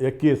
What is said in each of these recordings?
21,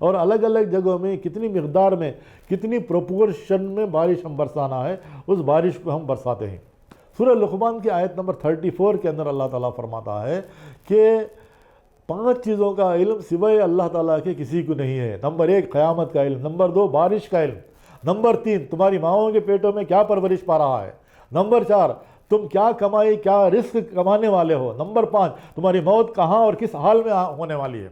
اور الگ الگ جگہوں میں کتنی مقدار میں کتنی پروپورشن میں بارش ہم برسانا ہے، اس بارش کو ہم برساتے ہیں۔ سورہ لقمان کی آیت نمبر 34 کے اندر اللہ تعالیٰ فرماتا ہے کہ 5 چیزوں کا علم سوائے اللہ تعالیٰ کے کسی کو نہیں ہے۔ نمبر 1 قیامت کا علم، نمبر 2 بارش کا علم، نمبر 3 تمہاری ماؤں کے پیٹوں میں کیا پرورش پا رہا ہے، نمبر 4 تم کیا کمائی کیا رزق کمانے والے ہو، نمبر 5 تمہاری موت کہاں اور کس حال میں ہونے والی ہے۔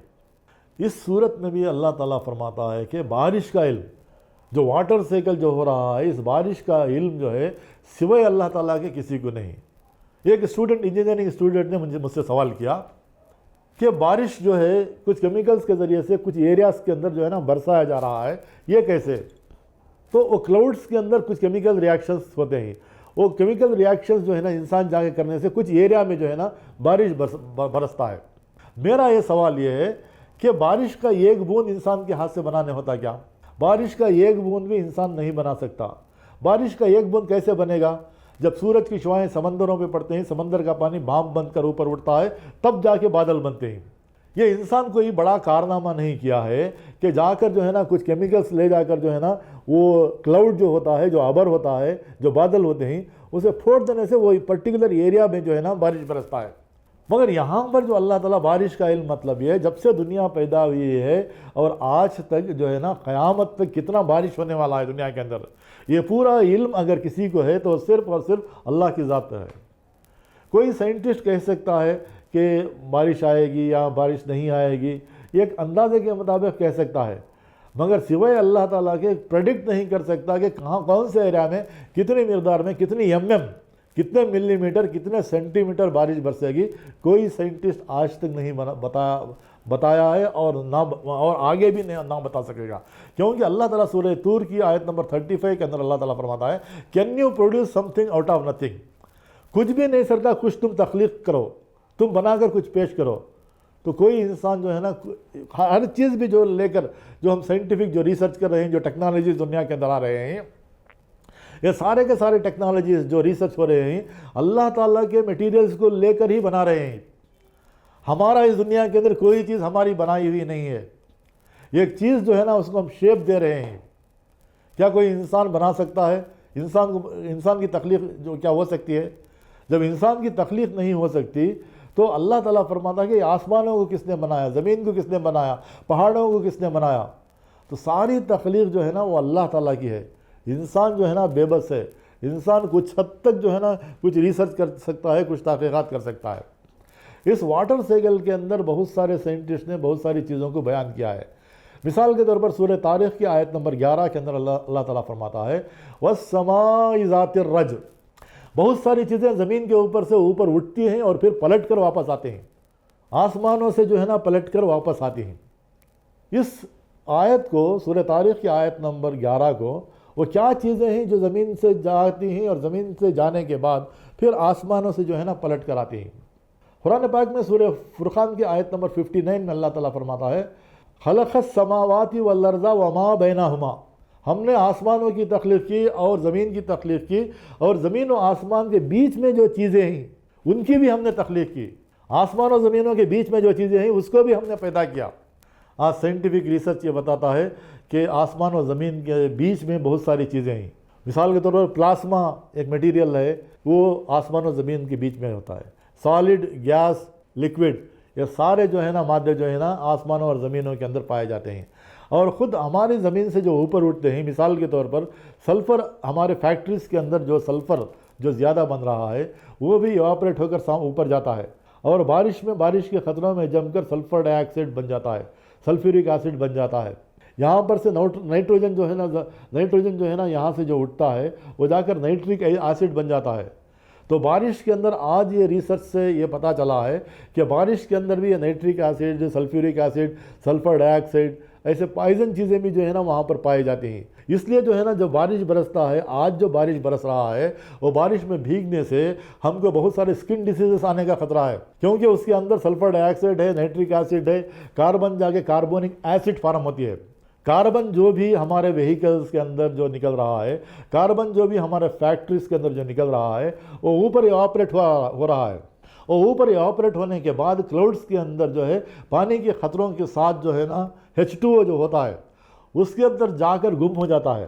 اس صورت میں بھی اللہ تعالیٰ فرماتا ہے کہ بارش کا علم، جو واٹر سائیکل جو ہو رہا ہے، اس بارش کا علم جو ہے سوائے اللہ تعالیٰ کے کسی کو نہیں۔ ایک اسٹوڈنٹ، انجینئرنگ اسٹوڈنٹ نے مجھ سے سوال کیا کہ بارش جو ہے کچھ کیمیکلز کے ذریعے سے کچھ ایریاز کے اندر جو ہے نا برسایا جا رہا ہے، یہ کیسے؟ تو وہ کلاؤڈز کے اندر کچھ کیمیکل ریاکشنز ہوتے ہیں، وہ کیمیکل ریاکشنز جو ہے نا انسان جا کے کرنے سے کچھ ایریا میں جو ہے نا بارش برستا ہے۔ میرا یہ سوال یہ ہے کہ بارش کا ایک بوند انسان کے ہاتھ سے بنانے ہوتا کیا؟ بارش کا ایک بوند بھی انسان نہیں بنا سکتا۔ بارش کا ایک بوند کیسے بنے گا؟ جب سورج کی شعائیں سمندروں پہ پڑتے ہیں، سمندر کا پانی بھاپ بن کر اوپر اٹھتا ہے، تب جا کے بادل بنتے ہیں۔ یہ انسان کوئی بڑا کارنامہ نہیں کیا ہے کہ جا کر جو ہے نا کچھ کیمیکلز لے جا کر جو ہے نا وہ کلاؤڈ جو ہوتا ہے، جو ابر ہوتا ہے، جو بادل ہوتے ہیں، اسے پھوڑ دینے سے وہ پرٹیکولر ایریا میں جو ہے نا بارش برستا ہے۔ مگر یہاں پر جو اللہ تعالیٰ بارش کا علم مطلب یہ ہے، جب سے دنیا پیدا ہوئی ہے اور آج تک جو ہے نا قیامت تک کتنا بارش ہونے والا ہے دنیا کے اندر، یہ پورا علم اگر کسی کو ہے تو صرف اور صرف اللہ کی ذات ہے۔ کوئی سائنٹسٹ کہہ سکتا ہے کہ بارش آئے گی یا بارش نہیں آئے گی، یہ ایک اندازے کے مطابق کہہ سکتا ہے، مگر سوائے اللہ تعالیٰ کے پریڈکٹ نہیں کر سکتا کہ کہاں کون سے ایریا میں کتنی مقدار میں کتنی کتنے ملی میٹر کتنے سینٹی میٹر بارش برسے گی۔ کوئی سائنٹسٹ آج تک نہیں بتایا ہے اور آگے بھی نہ بتا سکے گا، کیونکہ اللہ تعالیٰ سورہ طور کی آیت نمبر 35 کے اندر اللہ تعالیٰ فرماتا ہے can you produce some thing out of nothing? کچھ بھی نہیں سکتا، کچھ تم تخلیق کرو، تم بنا کر کچھ پیش کرو۔ تو کوئی انسان جو ہے نا ہر چیز بھی جو لے کر جو ہم سائنٹیفک جو ریسرچ کر رہے ہیں، جو ٹیکنالوجیز دنیا کے اندر آ رہے ہیں، یہ سارے کے سارے ٹیکنالوجیز جو ریسرچ ہو رہے ہیں اللہ تعالیٰ کے میٹیریلز کو لے کر ہی بنا رہے ہیں۔ ہمارا اس دنیا کے اندر کوئی چیز ہماری بنائی ہوئی نہیں ہے، ایک چیز جو ہے نا اس کو ہم شیپ دے رہے ہیں۔ کیا کوئی انسان بنا سکتا ہے؟ انسان کی تخلیق جو کیا ہو سکتی ہے؟ جب انسان کی تخلیق نہیں ہو سکتی تو اللہ تعالیٰ فرماتا ہے کہ آسمانوں کو کس نے بنایا، زمین کو کس نے بنایا، پہاڑوں کو کس نے بنایا؟ تو ساری تخلیق جو ہے نا وہ اللہ تعالیٰ کی ہے۔ انسان جو ہے نا بے بس ہے، انسان کچھ حد تک جو ہے نا کچھ ریسرچ کر سکتا ہے، کچھ تحقیقات کر سکتا ہے۔ اس واٹر سائیکل کے اندر بہت سارے سائنٹسٹ نے بہت ساری چیزوں کو بیان کیا ہے۔ مثال کے طور پر سورہ طارق کی آیت نمبر 11 کے اندر اللہ تعالیٰ فرماتا ہے وَالسَّمَاءِ ذَاتِ الرَّجْعِ، بہت ساری چیزیں زمین کے اوپر سے اوپر اٹھتی ہیں اور پھر پلٹ کر واپس آتے ہیں، آسمانوں سے جو ہے نا پلٹ کر واپس آتی ہیں۔ اس آیت کو سورہ طارق کی آیت نمبر 11 کو وہ کیا چیزیں ہیں جو زمین سے جاتی ہیں اور زمین سے جانے کے بعد پھر آسمانوں سے جو ہے نا پلٹ کر آتی ہیں۔ قرآن پاک میں سورہ فرقان کی آیت نمبر 59 میں اللہ تعالیٰ فرماتا ہے خلق السماوات والارض وما بینہما، ہم نے آسمانوں کی تخلیق کی اور زمین کی تخلیق کی، اور زمین و آسمان کے بیچ میں جو چیزیں ہیں ان کی بھی ہم نے تخلیق کی، آسمان و زمینوں کے بیچ میں جو چیزیں ہیں اس کو بھی ہم نے پیدا کیا۔ آج سائنٹیفک ریسرچ یہ بتاتا ہے کہ آسمان و زمین کے بیچ میں بہت ساری چیزیں ہیں۔ مثال کے طور پر پلاسما ایک میٹیریل ہے، وہ آسمان و زمین کے بیچ میں ہوتا ہے۔ سالڈ، گیس، لیکوڈ، یہ سارے جو ہے نا مادے جو ہے نا آسمانوں اور زمینوں کے اندر پائے جاتے ہیں۔ اور خود ہماری زمین سے جو اوپر اٹھتے ہیں، مثال کے طور پر سلفر، ہمارے فیکٹریز کے اندر جو سلفر جو زیادہ بن رہا ہے وہ بھی ایواپریٹ ہو کر اوپر جاتا ہے، اور بارش کے خطروں میں جم کر سلفر ڈائی آکسائڈ بن جاتا ہے، سلفیورک ایسڈ بن جاتا ہے۔ یہاں پر سے نائٹروجن جو ہے نا یہاں سے جو اٹھتا ہے وہ جا کر نائٹرک ایسڈ بن جاتا ہے۔ تو بارش کے اندر آج یہ ریسرچ سے یہ پتہ چلا ہے کہ بارش کے اندر بھی یہ nitric acid, sulphuric acid, sulphur dioxide, ایسے پائزن چیزیں بھی جو ہے نا وہاں پر پائی جاتی ہیں۔ اس لیے جو ہے نا جب بارش برستا ہے، آج جو بارش برس رہا ہے وہ بارش میں بھیگنے سے ہم کو بہت سارے اسکن ڈیزیزز آنے کا خطرہ ہے، کیونکہ اس کے اندر سلفر ڈائی آکسائڈ ہے، نائٹرک ایسڈ ہے، کاربن جا کے کاربونک ایسڈ فارم ہوتی ہے۔ کاربن جو بھی ہمارے وہیکلز کے اندر جو نکل رہا ہے، کاربن جو بھی ہمارے فیکٹریز کے اندر جو نکل رہا ہے وہ اوپر ایواپریٹ ہو رہا ہے، اور اوپر ایواپریٹ ہونے کے بعد کلاؤڈس کے اندر جو ہے پانی کے خطروں کے ساتھ جو ہے نا H2O جو ہوتا ہے اس کے اندر جا کر گم ہو جاتا ہے،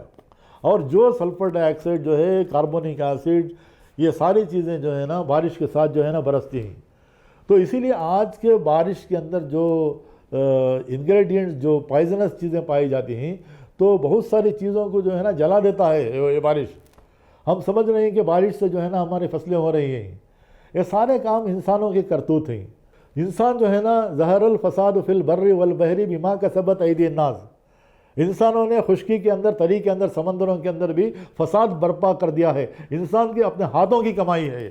اور جو سلفر ڈائی آکسائڈ جو ہے، کاربونک ایسڈ، یہ ساری چیزیں جو ہے نا بارش کے ساتھ جو ہے نا برستی ہیں۔ تو اسی لیے آج کے بارش کے اندر جو انگریڈینٹس جو پائزنس چیزیں پائی جاتی ہیں، تو بہت ساری چیزوں کو جو ہے نا جلا دیتا ہے یہ بارش۔ ہم سمجھ رہے ہیں کہ بارش سے جو ہے نا ہماری فصلیں ہو رہی ہیں، یہ سارے کام انسانوں کے کرتوت ہیں۔ انسان جو ہے نا ظہر الفساد فی البر والبحر بما کسبت ایدی الناس، انسانوں نے خشکی کے اندر، تری کے اندر، سمندروں کے اندر بھی فساد برپا کر دیا ہے، انسان کے اپنے ہاتھوں کی کمائی ہے۔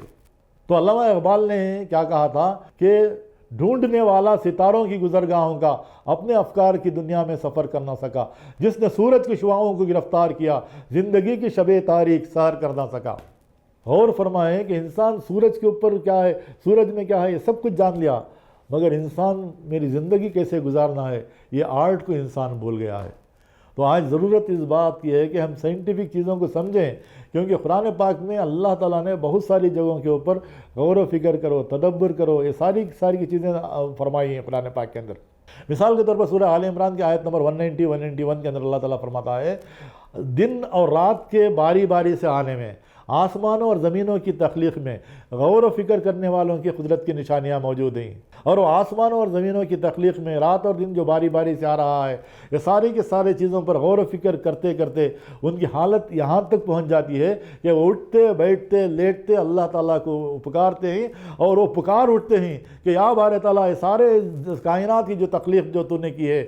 تو علامہ اقبال نے کیا کہا تھا کہ ڈھونڈنے والا ستاروں کی گزرگاہوں کا اپنے افکار کی دنیا میں سفر کر نہ سکا، جس نے سورج کی شعاؤں کو گرفتار کیا زندگی کی شب تاریک سحر کر نہ سکا۔ اور فرمائے کہ انسان سورج کے اوپر کیا ہے، سورج میں کیا ہے، یہ سب کچھ جان لیا، مگر انسان میری زندگی کیسے گزارنا ہے، یہ آرٹ کو انسان بھول گیا ہے۔ تو آج ضرورت اس بات کی ہے کہ ہم سائنٹیفک چیزوں کو سمجھیں، کیونکہ قرآن پاک میں اللہ تعالیٰ نے بہت ساری جگہوں کے اوپر غور و فکر کرو، تدبر کرو، یہ ساری کی چیزیں فرمائی ہیں قرآن پاک کے اندر۔ مثال کے طور پر سورہ آل عمران کی آیت نمبر 191 کے اندر اللہ تعالیٰ فرماتا ہے، دن اور رات کے باری باری سے آنے میں، آسمانوں اور زمینوں کی تخلیق میں غور و فکر کرنے والوں کی قدرت کی نشانیاں موجود ہیں، اور وہ آسمانوں اور زمینوں کی تخلیق میں رات اور دن جو باری باری سے آ رہا ہے، یہ ساری کے سارے چیزوں پر غور و فکر کرتے کرتے ان کی حالت یہاں تک پہنچ جاتی ہے کہ وہ اٹھتے بیٹھتے لیٹتے اللہ تعالیٰ کو پکارتے ہیں، اور وہ پکار اٹھتے ہیں کہ یا بار تعالیٰ، یہ سارے کائنات کی جو تخلیق جو تو نے کی ہے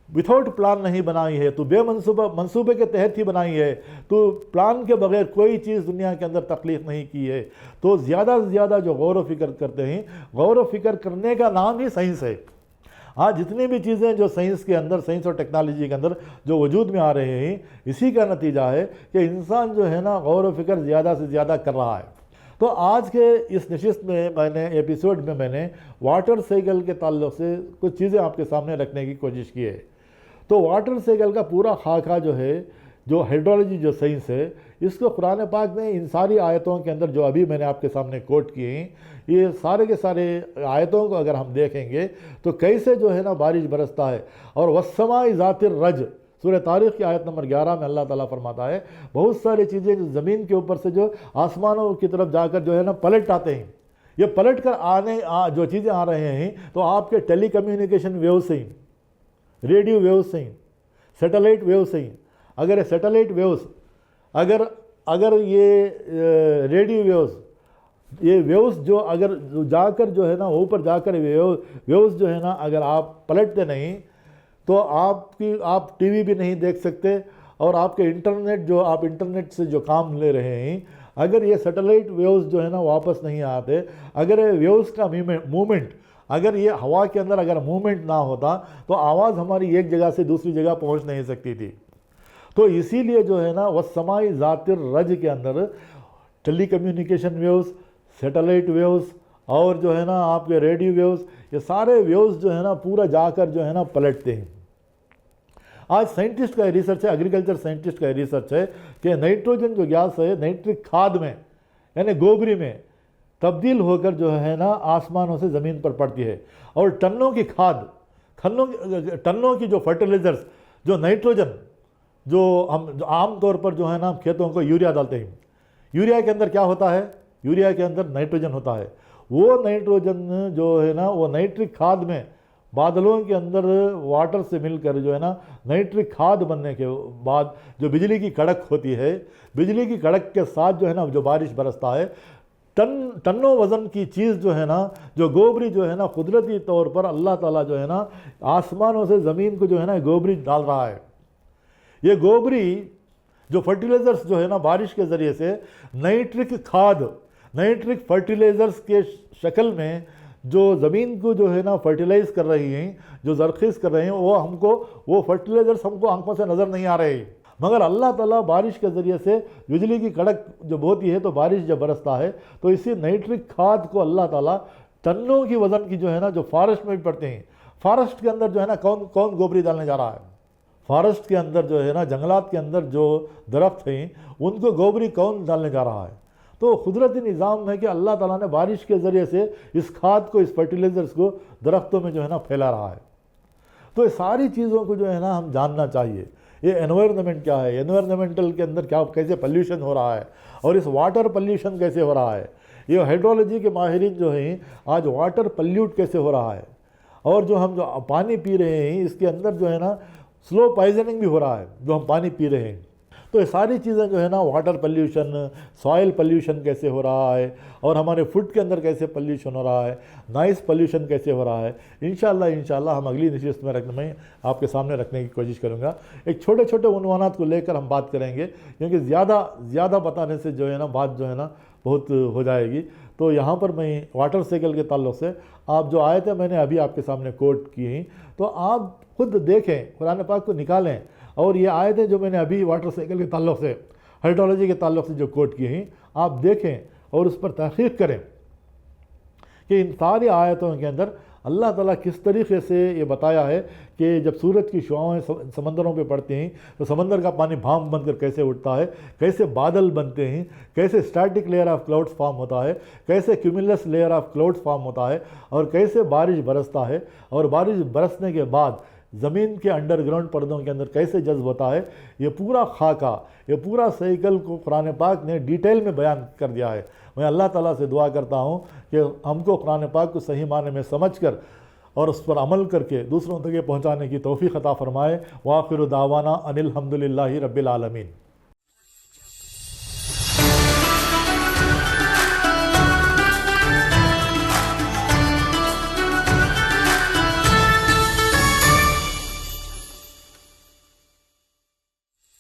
وتھاؤٹ پلان نہیں بنائی ہے، تو بے منصوبے کے تحت ہی بنائی ہے، تو پلان کے بغیر کوئی چیز دنیا کے اندر تخلیق نہیں کی ہے۔ تو زیادہ سے زیادہ جو غور و فکر کرتے ہیں، غور و فکر کرنے کا نام ہی سائنس ہے۔ آج جتنی بھی چیزیں جو سائنس کے اندر، سائنس اور ٹیکنالوجی کے اندر جو وجود میں آ رہے ہیں، اسی کا نتیجہ ہے کہ انسان جو ہے نا غور و فکر زیادہ سے زیادہ کر رہا ہے۔ تو آج کے اس نشست میں ایپیسوڈ میں میں نے واٹر سائیکل کے تعلق سے کچھ چیزیں آپ کے سامنے رکھنے کی کوشش کی ہے۔ تو واٹر سائیکل کا پورا خاکہ جو ہے، جو ہائیڈرولوجی جو سائنس ہے، اس کو قرآن پاک میں ان ساری آیتوں کے اندر جو ابھی میں نے آپ کے سامنے کوٹ کیے ہیں، یہ سارے کے سارے آیتوں کو اگر ہم دیکھیں گے تو کیسے جو ہے نا بارش برستا ہے۔ اور والسماء ذات الرج، سورہ طارق کی آیت نمبر 11 میں اللہ تعالیٰ فرماتا ہے بہت ساری چیزیں جو زمین کے اوپر سے جو آسمانوں کی طرف جا کر جو ہے نا پلٹ آتے ہیں، یہ پلٹ کر جو چیزیں آ رہے ہیں، تو آپ کے ٹیلی کمیونیکیشن ویوز سے، ریڈیو ویوز سے، سیٹلائٹ ویوز سے، اگر یہ سیٹلائٹ ویوز، اگر یہ ریڈیو ویوز، یہ ویوز جو اگر جا کر جو ہے نا اوپر جا کر ویوز جو ہے نا اگر آپ پلٹتے نہیں تو آپ ٹی وی بھی نہیں دیکھ سکتے، اور آپ کے انٹرنیٹ جو آپ انٹرنیٹ سے جو کام لے رہے ہیں، اگر یہ سیٹلائٹ ویوز جو ہے نا واپس نہیں آتے، اگر یہ ویوز کا موومنٹ، اگر یہ ہوا کے اندر اگر موومنٹ نہ ہوتا تو آواز ہماری ایک جگہ سے دوسری جگہ پہنچ نہیں سکتی تھی۔ تو اسی لیے جو ہے نا والسماء ذات الرج کے اندر ٹیلی کمیونیکیشن ویوز، سیٹلائٹ ویوز، اور جو ہے نا آپ کے ریڈیو ویوز، یہ سارے ویوز جو ہے نا پورا جا کر جو ہے نا پلٹتے ہیں۔ آج سائنٹسٹ کا ریسرچ ہے، ایگریکلچر سائنٹسٹ کا ریسرچ ہے کہ نائٹروجن جو گیس ہے نائٹرک کھاد میں، یعنی گوبری میں تبدیل ہو کر جو ہے نا آسمانوں سے زمین پر پڑتی ہے، اور ٹنوں کی کھاد، ٹنوں کی جو فرٹیلائزرز، جو نائٹروجن، جو عام طور پر جو ہے نا ہم کھیتوں کو یوریا ڈالتے ہیں، یوریا کے اندر کیا ہوتا ہے؟ یوریا کے اندر نائٹروجن ہوتا ہے۔ وہ نائٹروجن جو ہے نا وہ نائٹرک کھاد میں بادلوں کے اندر واٹر سے مل کر جو ہے نا نائٹرک کھاد بننے کے بعد جو بجلی کی کڑک ہوتی ہے، بجلی کی کڑک کے ساتھ جو ہے نا جو بارش برستا ہے، ٹنوں وزن کی چیز جو ہے نا، جو گوبری جو ہے نا قدرتی طور پر اللہ تعالیٰ جو ہے نا آسمانوں سے زمین کو جو ہے نا گوبری ڈال رہا ہے۔ یہ گوبری جو فرٹیلائزرز جو ہے نا بارش کے ذریعے سے نائٹرک کھاد، نائٹرک فرٹیلائزرز کے شکل میں جو زمین کو جو ہے نا فرٹیلائز کر رہی ہیں، جو زرخیز کر رہے ہیں، وہ فرٹیلائزرز ہم کو آنکھوں سے نظر نہیں آ رہے، مگر اللہ تعالیٰ بارش کے ذریعے سے بجلی کی کڑک جب ہوتی ہے تو بارش جب برستا ہے تو اسی نائٹرک کھاد کو اللہ تعالیٰ ٹنوں کی وزن کی جو ہے نا جو فارسٹ میں بھی پڑتے ہیں، فارسٹ کے اندر جو ہے نا کون گوبری ڈالنے جا رہا ہے؟ فارسٹ کے اندر جو ہے نا جنگلات کے اندر جو درخت ہیں ان کو گوبری کون ڈالنے جا رہا ہے؟ تو قدرتی نظام ہے کہ اللہ تعالیٰ نے بارش کے ذریعے سے اس کھاد کو، اس فرٹیلائزرز کو درختوں میں جو ہے نا پھیلا رہا ہے۔ تو یہ ساری چیزوں کو جو ہے نا ہم جاننا چاہیے۔ یہ انوائرنمنٹ کیا ہے، انوائرنمنٹل کے اندر کیا کیسے پلیوشن ہو رہا ہے، اور اس واٹر پلیوشن کیسے ہو رہا ہے۔ یہ ہائیڈرولوجی کے ماہرین جو ہیں آج واٹر پلیوٹ کیسے ہو رہا ہے، اور جو ہم جو پانی پی رہے ہیں اس کے اندر جو ہے نا سلو پائزننگ بھی ہو رہا ہے جو ہم پانی پی رہے ہیں۔ تو یہ ساری چیزیں جو ہے نا واٹر پلیوشن، سوائل پلیوشن کیسے ہو رہا ہے، اور ہمارے فوڈ کے اندر کیسے پلیوشن ہو رہا ہے، نائس پلیوشن کیسے ہو رہا ہے، انشاءاللہ ہم اگلی نشست میں آپ کے سامنے رکھنے کی کوشش کروں گا۔ ایک چھوٹے چھوٹے عنوانات کو لے کر ہم بات کریں گے، کیونکہ زیادہ بتانے سے جو ہے نا بات جو ہے نا بہت ہو جائے گی۔ تو یہاں پر میں واٹر سائیکل کے تعلق سے آپ جو آیتیں میں نے ابھی آپ کے سامنے کوٹ کی ہیں، تو آپ خود دیکھیں، قرآن پاک کو نکالیں، اور یہ آیتیں جو میں نے ابھی واٹر سائیکل کے تعلق سے، ہائیڈرولوجی کے تعلق سے جو کوٹ کی ہیں، آپ دیکھیں اور اس پر تحقیق کریں کہ ان ساری آیتوں کے اندر اللہ تعالیٰ کس طریقے سے یہ بتایا ہے کہ جب سورج کی شعاعیں سمندروں پہ پڑتی ہیں تو سمندر کا پانی بھاپ بن کر کیسے اٹھتا ہے، کیسے بادل بنتے ہیں، کیسے static layer of clouds form ہوتا ہے، کیسے کیومولس لیئر آف کلاؤڈز فارم ہوتا ہے، اور کیسے بارش برستا ہے، اور بارش برسنے کے بعد زمین کے انڈر گراؤنڈ پردوں کے اندر کیسے جذب ہوتا ہے۔ یہ پورا خاکہ، یہ پورا سائیکل کو قرآن پاک نے ڈیٹیل میں بیان کر دیا ہے۔ میں اللہ تعالیٰ سے دعا کرتا ہوں کہ ہم کو قرآن پاک کو صحیح معنی میں سمجھ کر اور اس پر عمل کر کے دوسروں تک یہ پہنچانے کی توفیق عطا فرمائے۔ وآخر دعوانا ان الحمد للہ رب العالمین۔